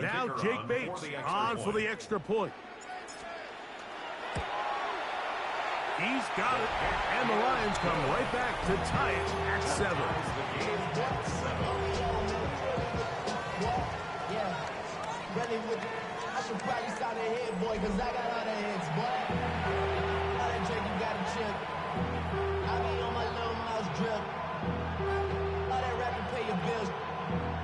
Now Jake Bates on for the extra point. He's got it, and the Lions come right back to tie it at 7. I should probably start a head, boy, because I got all the heads, boy. All that Drake, you got a chip. I be on my little mouse drip. All that rapping, pay your bills.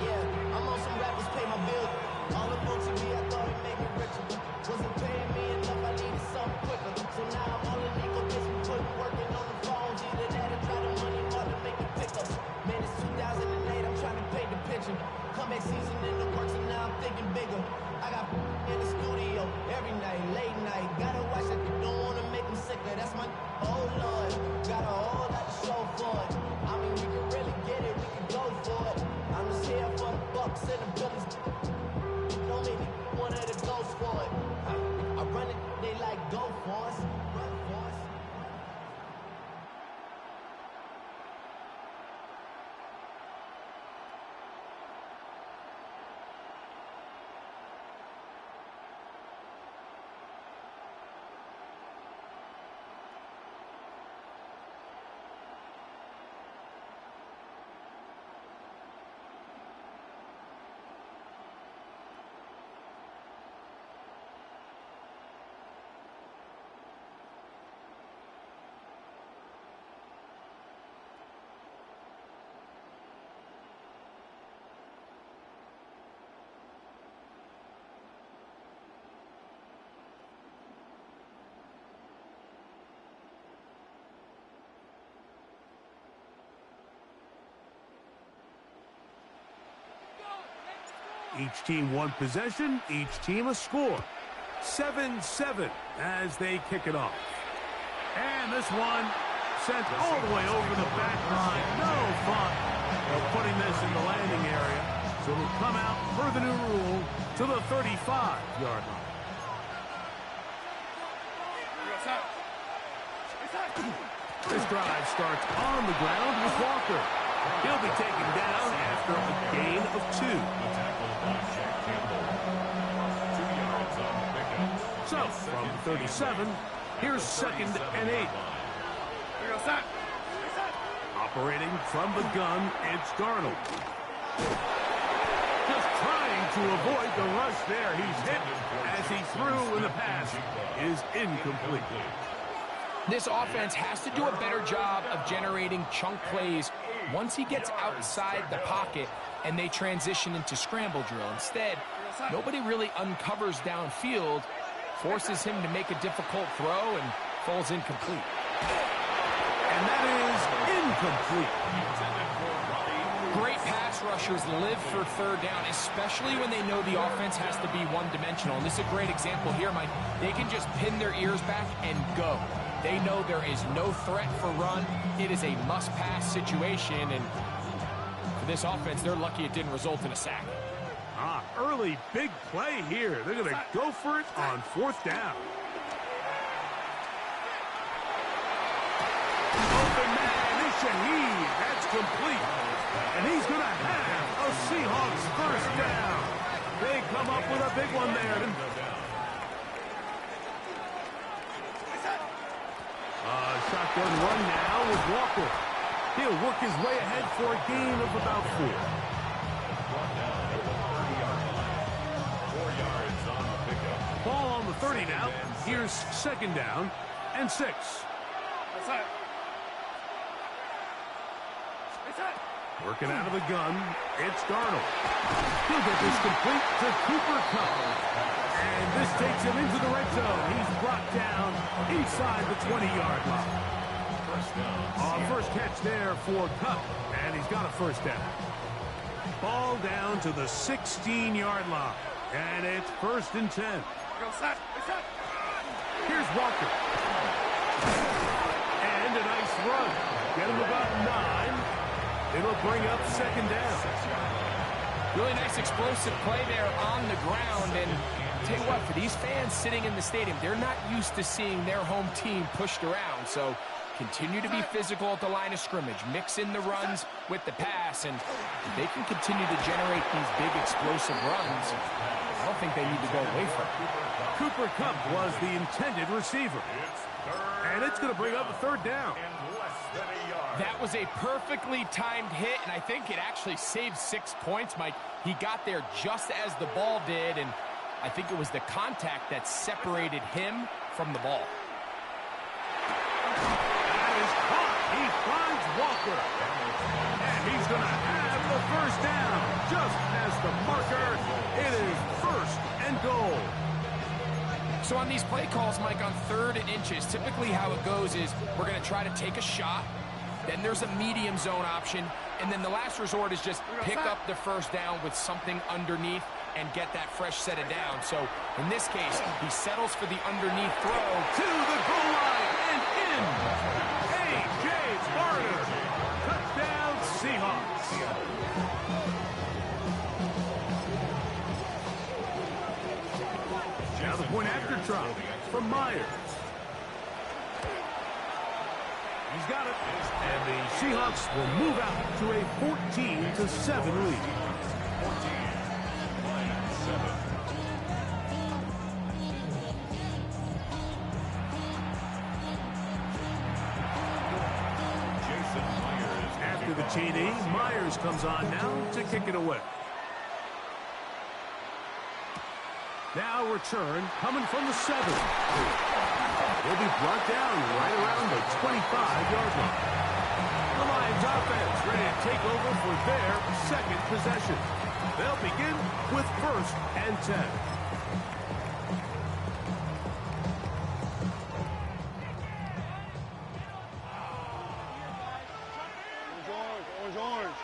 Yeah, I'm on some rappers, pay my bills. All the books in me, I thought it made me richer. Wasn't paying me enough, I needed something quicker. So now I'm all in Nico, gets me putting working on the phones. Either that or try the money hard to make the pickups. Man, it's 2008, I'm trying to paint the picture. Comeback season in the works, and now I'm thinking bigger. I got in the studio every night, late night. Gotta watch it, don't wanna make them sicker. That's my, oh Lord. Got a whole lot to show for it. I mean, we can really get it, we can go for it. I'm just here for the bucks and the billies. Don't make me one of the ghosts for it. I run it, they like go for us. Run for us. Each team one possession, each team a score. 7-7 as they kick it off. And this one sent all the way over the back line. No fun of putting this in the landing area. So it'll come out per the new rule to the 35-yard line. This drive starts on the ground with Walker. He'll be taken down after a gain of 2. So, from 37, here's 2nd and 8. Operating from the gun, it's Darnold. Just trying to avoid the rush there. He's hit as he threw, and the pass is incomplete. This offense has to do a better job of generating chunk plays once he gets outside the pocket and they transition into scramble drill. Instead, nobody really uncovers downfield, forces him to make a difficult throw, and falls incomplete. And that is incomplete. Great pass rushers live for third down, especially when they know the offense has to be one-dimensional. And this is a great example here, Mike. They can just pin their ears back and go. They know there is no threat for run. It is a must-pass situation, and for this offense, they're lucky it didn't result in a sack. Early big play here. They're going to go for it on 4th down. Open man, it's Shaheed. That's complete. And he's going to have a Seahawks 1st down. They come up with a big one there. Shotgun run now with Walker. He'll work his way ahead for a gain of about 4. Ball on the 30 now. Here's 2nd down and 6. Working out of the gun, it's Darnold. He'll get this complete to Cooper Kupp. And this takes him into the red zone. He's brought down inside the 20-yard line. First catch there for Kupp, and he's got a 1st down. Ball down to the 16-yard line, and it's 1st and 10. Here's Walker. And a nice run. Get him about 9. It'll bring up 2nd down. Really nice explosive play there on the ground, and tell you what, for these fans sitting in the stadium, they're not used to seeing their home team pushed around. So continue to be physical at the line of scrimmage, mix in the runs with the pass, and if they can continue to generate these big explosive runs, I don't think they need to go away from it. Cooper Kupp was the intended receiver. And it's going to bring up a third down. That was a perfectly timed hit, and I think it actually saved 6 points, Mike. He got there just as the ball did, and I think it was the contact that separated him from the ball. That is caught. He finds Walker. And he's going to have the first down. Just as the marker, it is 1st and goal. So on these play calls, Mike, on 3rd and inches, typically how it goes is we're going to try to take a shot, then there's a medium zone option, and then the last resort is just pick up the first down with something underneath and get that fresh set of down. So in this case, he settles for the underneath throw. To the goal line and in. A.J. Barter. Touchdown Seahawks. Now the point after try from Myers. He's got it. And the Seahawks will move out to a 14-7 lead. 14-7. After the TD, Myers comes on now to kick it away. Now return coming from the 7. Will be brought down right around the 25-yard line. The Lions offense ready to take over for their 2nd possession. They'll begin with 1st and 10. Orange.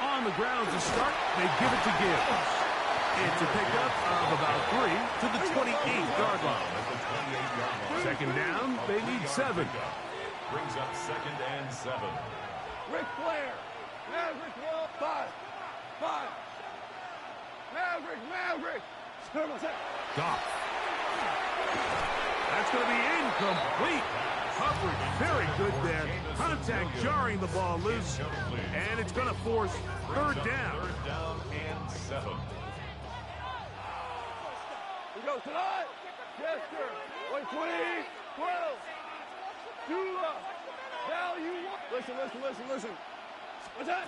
On the ground to start, they give it to Gibbs. It's a pickup of about 3 to the 28-yard line. 2nd down, they need 7. Brings up 2nd and 7. Ric Flair. Maverick will 5. Maverick. Goff. That's going to be incomplete. Coverage very good there. Contact jarring the ball loose. And it's going to force 3rd down. 3rd down and 7. We go tonight. Chester. 120. 12. Dula. Value. Listen. What's that?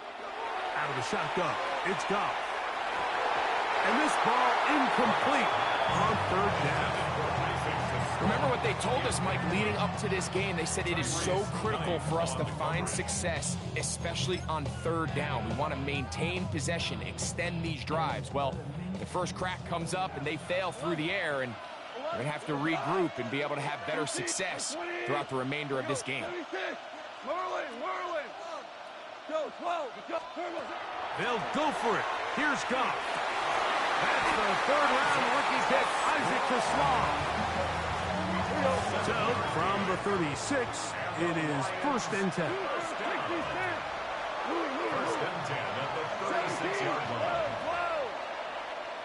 Out of the shotgun. It's Goff. And this ball incomplete on 3rd down. Remember what they told us, Mike, leading up to this game. They said it is so critical for us to find success, especially on 3rd down. We want to maintain possession, extend these drives. Well, the first crack comes up and they fail through the air, and we're going to have to regroup and be able to have better success throughout the remainder of this game. Merlin. Go, 12. They'll go for it. Here's Goff. That's the 3rd-round rookie pick, Isaac Tesla. So, from the 36, it is 1st and 10. 1st and 10 at the 36-yard line.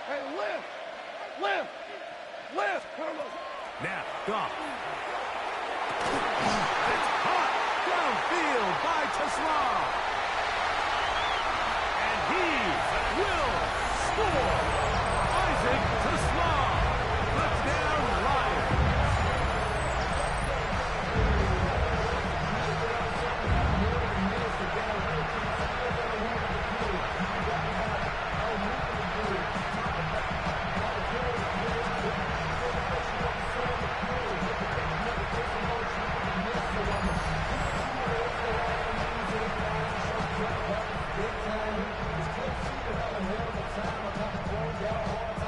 Hey, lift. Now, Goff. It's caught downfield by Tesla. And he will score. Isaac Tesla. Touchdown, Lions.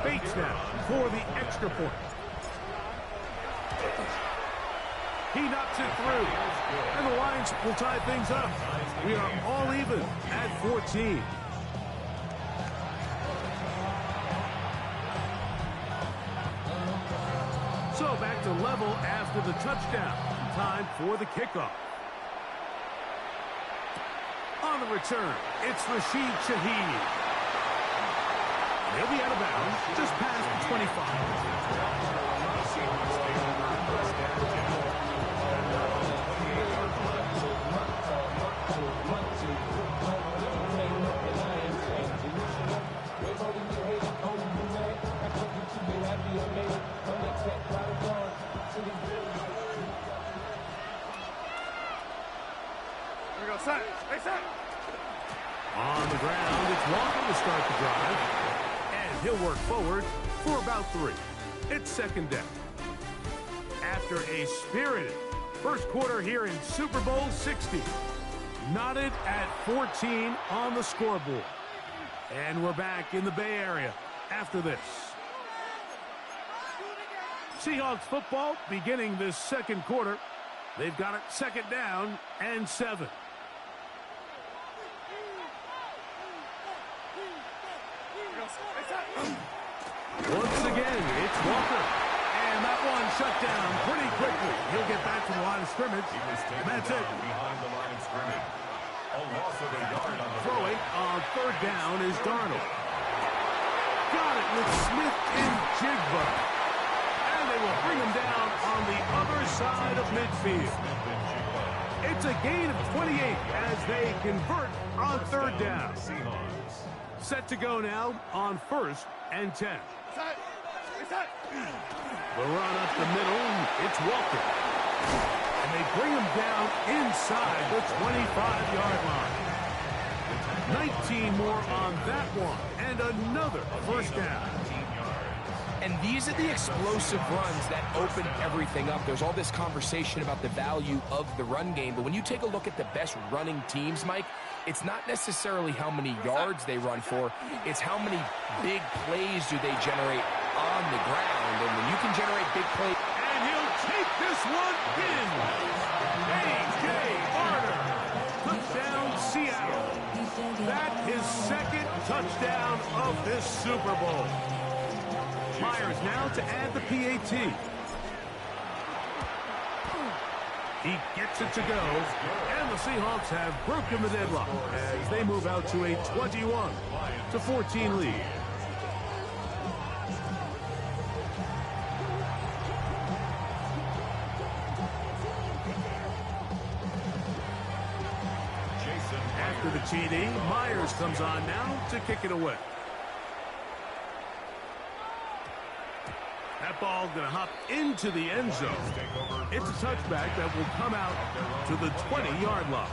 Bates now for the extra point. He knocks it through. And the Lions will tie things up. We are all even at 14. So back to level after the touchdown. Time for the kickoff. On the return, it's Rashid Shaheed. They'll be out of bounds just past the 25. On the ground, it's Walker to start the drive. And he'll work forward for about 3. It's second down. After a spirited first quarter here in Super Bowl 60. Knotted at 14 on the scoreboard. And we're back in the Bay Area after this. Seahawks football beginning this second quarter. They've got it second down and 7. Once again, it's Walker. And that one shut down pretty quickly. He'll get back to the line of scrimmage. And that's it. Behind the line of scrimmage. A loss of a yard on the throwing on third down is Darnold. Got it with Smith and Jigba. And they will bring him down on the other side of midfield. It's a gain of 28 as they convert on third down. Set to go now on 1st and 10. The run up the middle, it's Walker. And they bring him down inside the 25-yard line. 19 more on that one, and another first down. And these are the explosive runs that open everything up. There's all this conversation about the value of the run game, but when you take a look at the best running teams, Mike, it's not necessarily how many yards they run for, it's how many big plays do they generate on the ground. And when you can generate big plays... And he'll take this one in. A.J. Arter. Touchdown, Seattle. That is second touchdown of this Super Bowl. Myers now to add the PAT. He gets it to go, and the Seahawks have broken the deadlock as they move out to a 21-14 lead. After the TD, Myers comes on now to kick it away. That ball going to hop into the end zone. It's a touchback that will come out to the 20-yard line.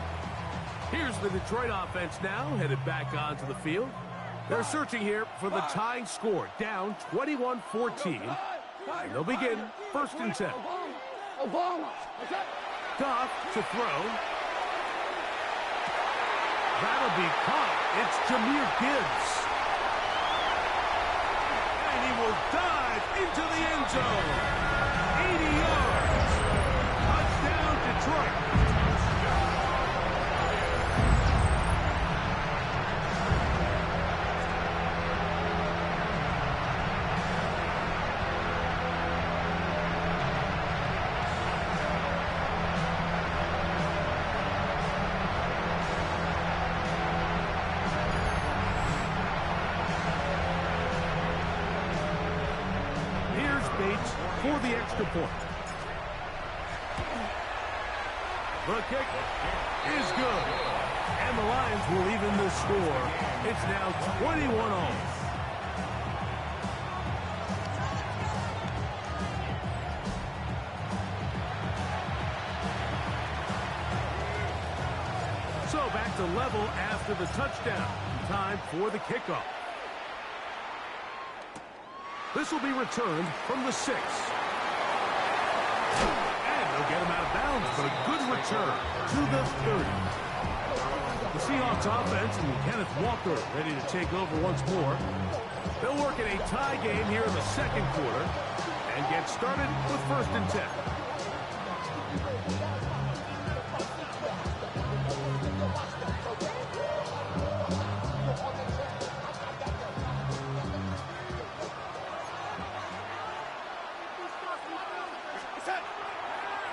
Here's the Detroit offense now, headed back onto the field. They're searching here for the tying score, down 21-14. And they'll begin 1st and 10. Goff to throw. That'll be caught. It's Jahmyr Gibbs. And he will dive into the end zone. 80 yards. Touchdown, Detroit. For the extra point. The kick is good. And the Lions will even the score. It's now 21-all. So back to level after the touchdown. Time for the kickoff. This will be returned from the 6. And they'll get him out of bounds, but a good return to the 30. The Seahawks offense and Kenneth Walker ready to take over once more. They'll work in a tie game here in the second quarter and get started with 1st and 10.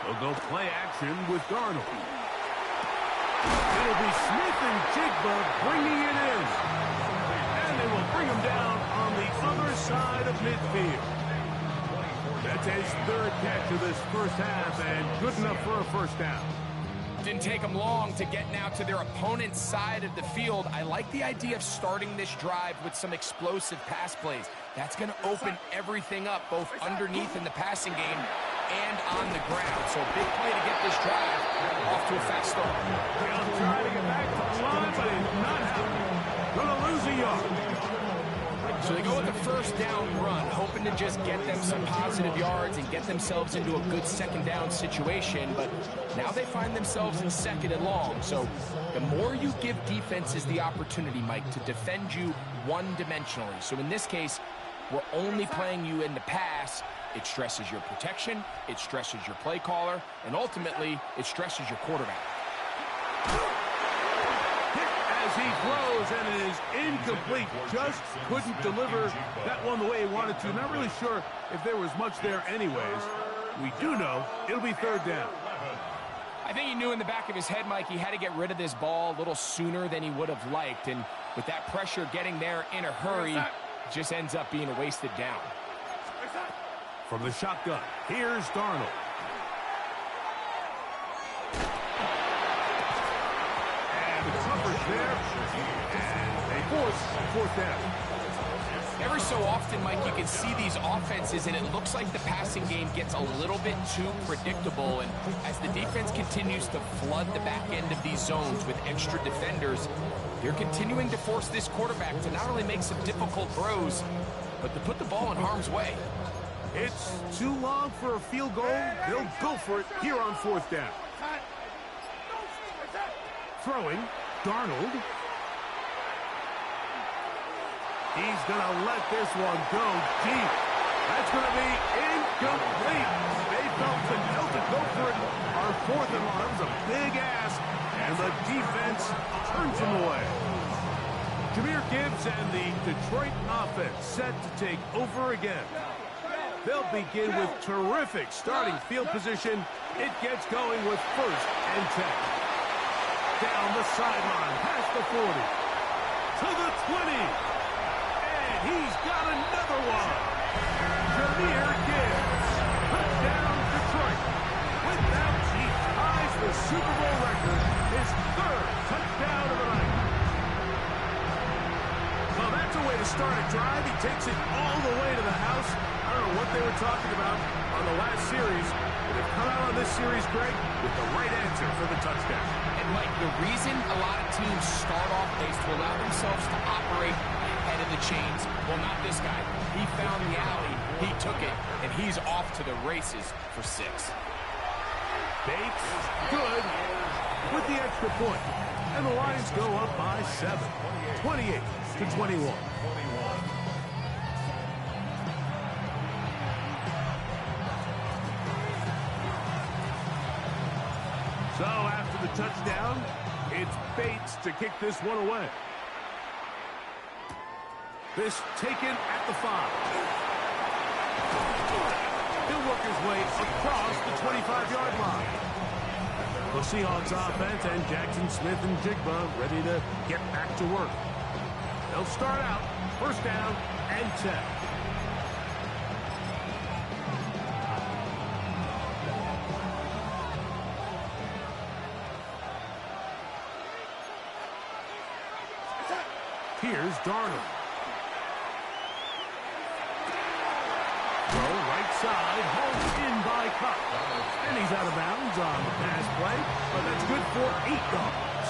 They'll go play action with Darnold. It'll be Smith and Jigba bringing it in. And and they will bring him down on the other side of midfield. That's his third catch of this first half, and good enough for a first down. Didn't take them long to get now to their opponent's side of the field. I like the idea of starting this drive with some explosive pass plays. That's going to open everything up, both underneath in the passing game and on the ground. So a big play to get this drive off to a fast start. They'll try to get back to the line, but it's not happening. Going to lose a yard. So they go with the first down run, hoping to just get them some positive yards and get themselves into a good second down situation. But now they find themselves in second and long. So the more you give defenses the opportunity, Mike, to defend you one-dimensionally. So in this case, we're only playing you in the pass. It stresses your protection, it stresses your play caller, and ultimately, it stresses your quarterback. As he throws, and it is incomplete. Just couldn't deliver that one the way he wanted to. Not really sure if there was much there anyways. We do know it'll be third down. I think he knew in the back of his head, Mike, he had to get rid of this ball a little sooner than he would have liked. And with that pressure getting there in a hurry, it just ends up being a wasted down. From the shotgun, here's Darnold. And the coverage there. And a fourth down. Every so often, Mike, you can see these offenses, and it looks like the passing game gets a little bit too predictable. And as the defense continues to flood the back end of these zones with extra defenders, they're continuing to force this quarterback to not only make some difficult throws, but to put the ball in harm's way. It's too long for a field goal. They'll go for it here on fourth down. Throwing, Darnold. He's going to let this one go deep. That's going to be incomplete. They felt compelled to go for it on fourth and long. That was a big ask, and the defense turns him away. Jahmyr Gibbs and the Detroit offense set to take over again. They'll begin with terrific starting field position. It gets going with first and 10. Down the sideline, past the 40, to the 20. And he's got another one. Jahmyr Gibbs, touchdown Detroit. With that, he ties the Super Bowl record, his third touchdown of the night. Well, that's a way to start a drive. He takes it all the way to the house. I don't know what they were talking about on the last series, but they've come out on this series, Greg, with the right answer for the touchdown. And, Mike, the reason a lot of teams start off is to allow themselves to operate ahead of the chains. Well, not this guy. He found the alley, he took it, and he's off to the races for 6. Bates, good, with the extra point. And the Lions go up by 7, 28-21. So after the touchdown, it's Bates to kick this one away. This taken at the 5. He'll work his way across the 25-yard line. The Seahawks offense and Jackson Smith and Jigba ready to get back to work. They'll start out first down and 10. Here's Darnold. Throw right side, hauled in by Cup. And he's out of bounds on the pass play, but that's good for 8 yards.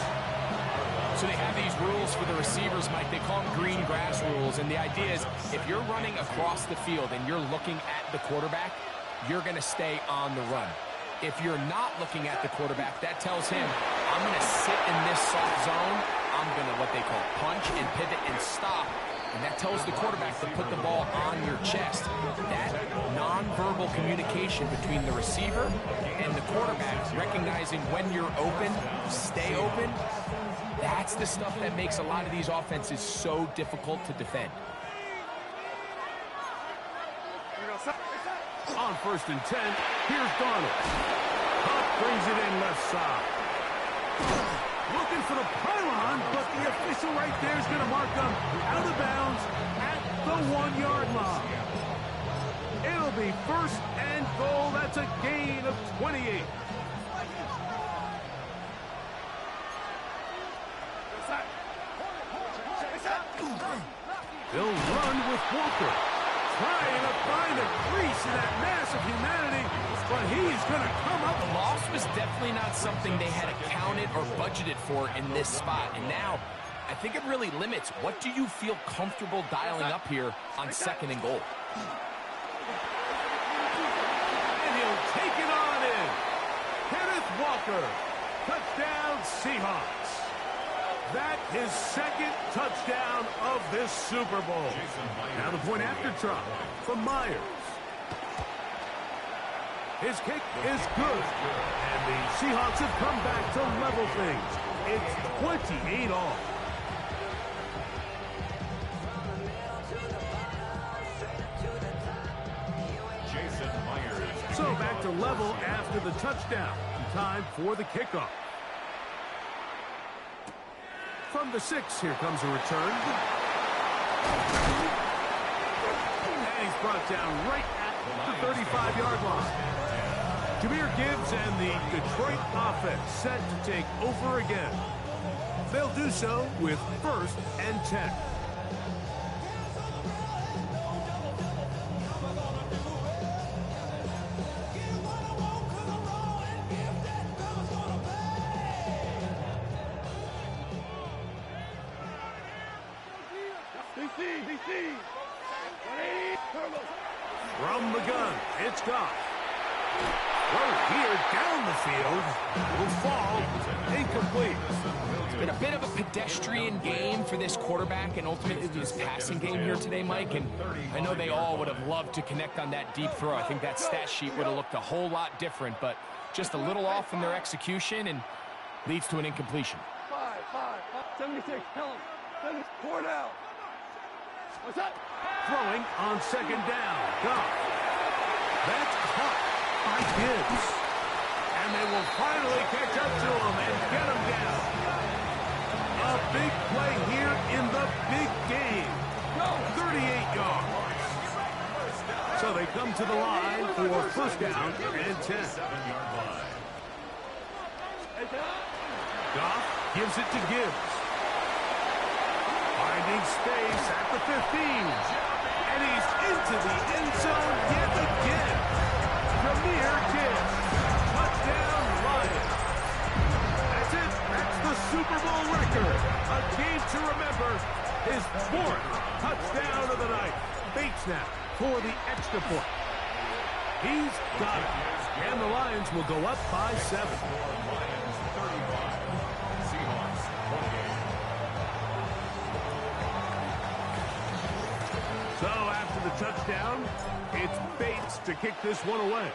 So they have these rules for the receivers, Mike. They call them green grass rules. And the idea is if you're running across the field and you're looking at the quarterback, you're going to stay on the run. If you're not looking at the quarterback, that tells him, I'm going to sit in this soft zone. I'm going to what they call punch and pivot and stop. And that tells the quarterback to put the ball on your chest. That nonverbal communication between the receiver and the quarterback, recognizing when you're open, stay open, that's the stuff that makes a lot of these offenses so difficult to defend. On first and 10, here's Darnold. Hunt brings it in left side. looking for the pylon, but the official right there is going to mark them out of bounds at the 1-yard line. It'll be first and goal. That's a gain of 28. They'll run with Walker, trying to find a crease in that mass of humanity, but he's going to come up. The loss was definitely not something they had accounted or budgeted for in this spot, and now I think it really limits what do you feel comfortable dialing up here on 2nd and goal. And he'll take it on in. Kenneth Walker, touchdown Seahawks. That his 2nd touchdown of this Super Bowl. Now the point after try from Myers. His kick is good. And the Seahawks have come back to level things. It's 28 all. So back to level after the touchdown. Time for the kickoff. From the 6, here comes a return. And he's brought down right at the 35-yard line. Jahmyr Gibbs and the Detroit offense set to take over again. They'll do so with 1st and 10. From the gun, it's Goff. Throw here down the field. Will fall. Incomplete. It's been a bit of a pedestrian game for this quarterback and ultimately this passing game here today, Mike. And I know they all would have loved to connect on that deep throw. I think that stat sheet would have looked a whole lot different, but just a little off in their execution and leads to an incompletion. 76, tell him. 74 down. What's that? Throwing on 2nd down. Goff. That's caught by Gibbs. And they will finally catch up to him and get him down. A big play here in the big game. 38 yards. So they come to the line for 1st down and 10. Goff gives it to Gibbs. Finding space at the 15. And he's into the end zone yet again. Jahmyr Gibbs. Touchdown Lions. That's it. That's the Super Bowl record. A game to remember. His 4th touchdown of the night. Bates now for the extra point. He's got it. And the Lions will go up by 7. So after the touchdown, it's Bates to kick this one away.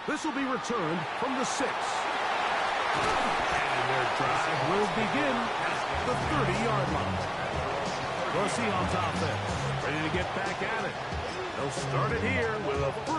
This will be returned from the 6. And their drive will begin at the 30-yard line. The Seahawks offense ready to get back at it. They'll start it here with a 1st